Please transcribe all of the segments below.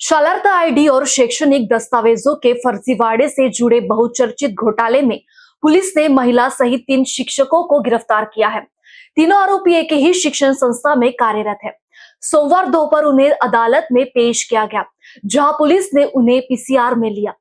शरारत आईडी और शैक्षणिक दस्तावेजों के फर्जीवाड़े से जुड़े बहुचर्चित घोटाले में पुलिस ने महिला सहित 3 शिक्षकों को गिरफ्तार किया है। तीनों आरोपी एक ही शिक्षण संस्था में कार्यरत है। सोमवार दोपहर उन्हें अदालत में पेश किया गया, जहां पुलिस ने उन्हें पीसीआर में लिया।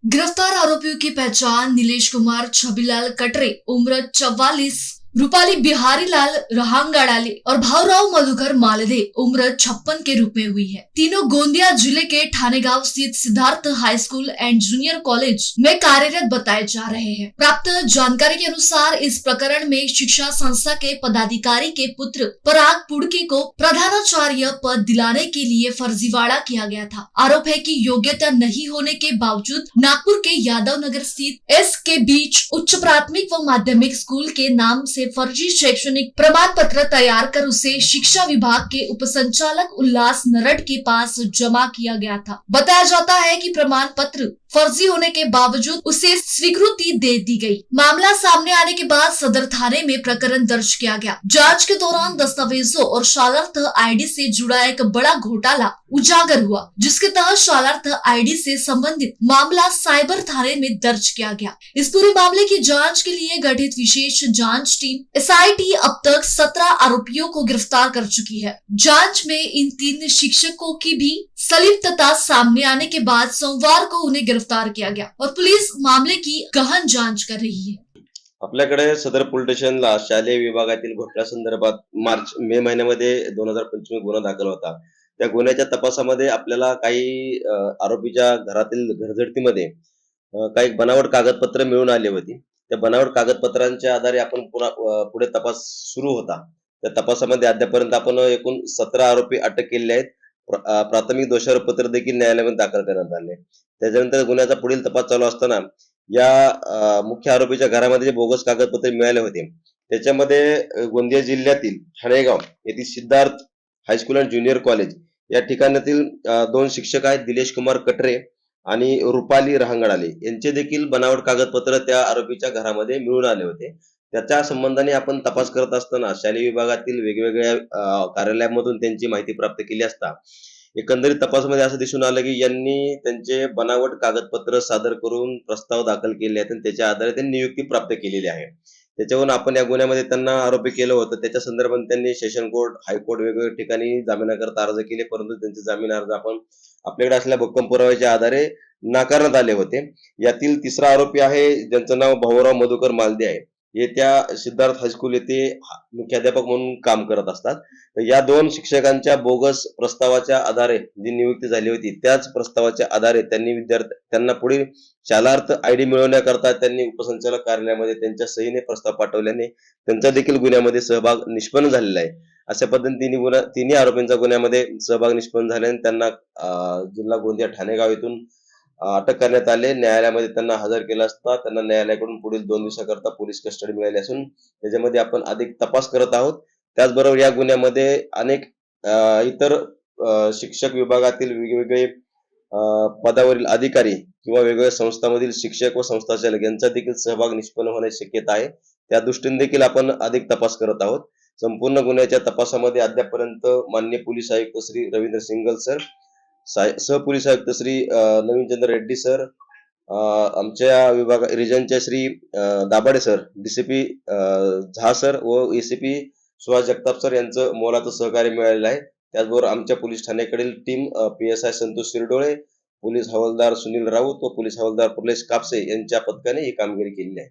गिरफ्तार आरोपियों की पहचान नीलेश कुमार छबीलाल कटरे उम्र 44, रूपाली बिहारी लाल रहांगड़ाले और भावराव मधुकर मालदे उम्र 56 के रूप में हुई है। तीनों गोंदिया जिले के ठाणेगांव स्थित सिद्धार्थ हाई स्कूल एंड जूनियर कॉलेज में कार्यरत बताए जा रहे हैं। प्राप्त जानकारी के अनुसार इस प्रकरण में शिक्षा संस्था के पदाधिकारी के पुत्र पराग पुड़की को प्रधानाचार्य पद दिलाने के लिए फर्जीवाड़ा किया गया था। आरोप है कि योग्यता नहीं होने के बावजूद नागपुर के यादव नगर स्थित एस के बीच उच्च प्राथमिक व माध्यमिक स्कूल के नाम से फर्जी शैक्षणिक प्रमाण पत्र तैयार कर उसे शिक्षा विभाग के उपसंचालक उल्लास नरड के पास जमा किया गया था। बताया जाता है कि प्रमाण पत्र फर्जी होने के बावजूद उसे स्वीकृति दे दी गई। मामला सामने आने के बाद सदर थाने में प्रकरण दर्ज किया गया। जांच के दौरान दस्तावेजों और शरारत आईडी से जुड़ा एक बड़ा घोटाला उजागर हुआ, जिसके तहत शरारत आईडी से संबंधित मामला साइबर थाने में दर्ज किया गया। इस पूरे मामले की जांच के लिए गठित विशेष जांच टीम SIT अब तक 17 आरोपियों को गिरफ्तार कर चुकी है। जांच में इन 3 शिक्षकों की भी संलिप्तता सामने आने के बाद सोमवार को उन्हें गिरफ्तार किया गया और पुलिस मामले की गहन जांच कर रही है। आपल्याकडे सदर पोलीस स्टेशनला शालेय विभागातील घोटाळ्यासंदर्भात मे महिन्यामध्ये 2025 गुन्हा दाखल होता। त्या गुन्ह्याच्या तपासामध्ये आपल्याला काही आरोपीच्या घरातील घरझडतीमध्ये काही बनावट कागदपत्र मिळून आली होती। त्या बनावट कागदपत्रांच्या आधारे आपण पुढे तपास सुरू होता। त्या तपासामध्ये अद्यापर्यंत आपण एकूण 17 आरोपी अटक केलेले आहेत। प्राथमिक दोषारोपपत्र देखील न्यायालयामध्ये दाखल करण्यात आले। त्याच्यानंतर गुन्ह्याचा पुढील तपास चालू असताना या मुख्य आरोपीच्या घरामध्ये जे बोगस कागदपत्रे मिळाले होते त्याच्यामध्ये गोंदिया जिल्ह्यातील ठाणेगाव येथील Siddharth high school and junior college या ठिकाणातील 2 शिक्षक आहेत, निलेश कुमार कटरे आणि रूपाली रहांगड़ाले यांचे देखील बनावट कागदपत्र त्या आरोपीच्या घरामध्ये मिळून आले होते। त्याच्या संबंधाने आपण तपास करत असताना शालेय विभागातील वेगवेगळ्या कार्यालयामधून त्यांची माहिती प्राप्त केली असता एकंदरीत तपासामध्ये असं दिसून आलं की यांनी त्यांचे बनावट कागदपत्र सादर करून प्रस्ताव दाखल केले आहेत आणि त्याच्या आधारे त्यांनी नियुक्ती प्राप्त केलेली आहे। त्याच्यावरून आपण या गुन्ह्यामध्ये त्यांना आरोपी केलं होतं। त्याच्या संदर्भात त्यांनी सेशन कोर्ट, हायकोर्ट वेगवेगळ्या ठिकाणी जामिनाकरता अर्ज केले, परंतु त्यांचे जामीन अर्ज आपण आपल्याकडे असलेल्या भक्कम पुराव्याच्या आधारे नाकारण्यात आले होते। यातील तिसरा आरोपी आहे ज्यांचं नाव भावराव मधुकर मालदे आहे। हे त्या सिद्धार्थ हायस्कूल येथे मुख्याध्यापक म्हणून काम करत असतात। तर या 2 शिक्षकांच्या बोगस प्रस्तावाच्या आधारे जी नियुक्ती झाली होती त्याच प्रस्तावाच्या आधारे त्यांना पुढील शालार्थ आयडी मिळवण्याकरता त्यांनी उपसंचालक कार्यालयामध्ये त्यांच्या सहीने प्रस्ताव पाठवल्याने त्यांचा देखील गुन्ह्यामध्ये सहभाग निष्पन्न झालेला आहे। अशा पद्धतीने तिन्ही आरोपींचा गुन्ह्यामध्ये सहभाग निष्पन्न झाल्याने त्यांना जिल्हा गोंदिया ठाणेगाव येथून अटक करण्यात आले। न्यायालयामध्ये त्यांना हजर केलं असता त्यांना न्यायालयाकडून पुढील 2 दिवसाकरता पोलीस कस्टडी मिळाली असून त्याच्यामध्ये आपण अधिक तपास करत आहोत। त्याचबरोबर या गुन्ह्यामध्ये अनेक इतर शिक्षक विभागातील वेगवेगळे पदावरील अधिकारी किंवा वेगवेगळ्या संस्थांमधील शिक्षक व संस्थाचालक यांचा देखील सहभाग निष्पन्न होण्याची शक्यता आहे। त्या दृष्टीने देखील आपण अधिक तपास करत आहोत। संपूर्ण गुन्ह्याच्या तपासामध्ये अद्यापर्यंत माननीय पोलीस आयुक्त श्री रवींद्र सिंगल सर, सहपोलीस आयुक्त श्री नवीनचंद्र रेड्डी सर, आमच्या विभाग रिजनच्या Shri Dabhade sir, DCP Jha sir व ACP सुहास जगताप सर यांचं मोलाचं सहकार्य मिळालेलं आहे। त्याचबरोबर आमच्या पोलीस ठाण्याकडील team PSI Santosh Shirdole, police हवालदार सुनील राऊत व पोलीस हवालदार प्रलेश कापसे यांच्या पथकाने ही कामगिरी केलेली आहे।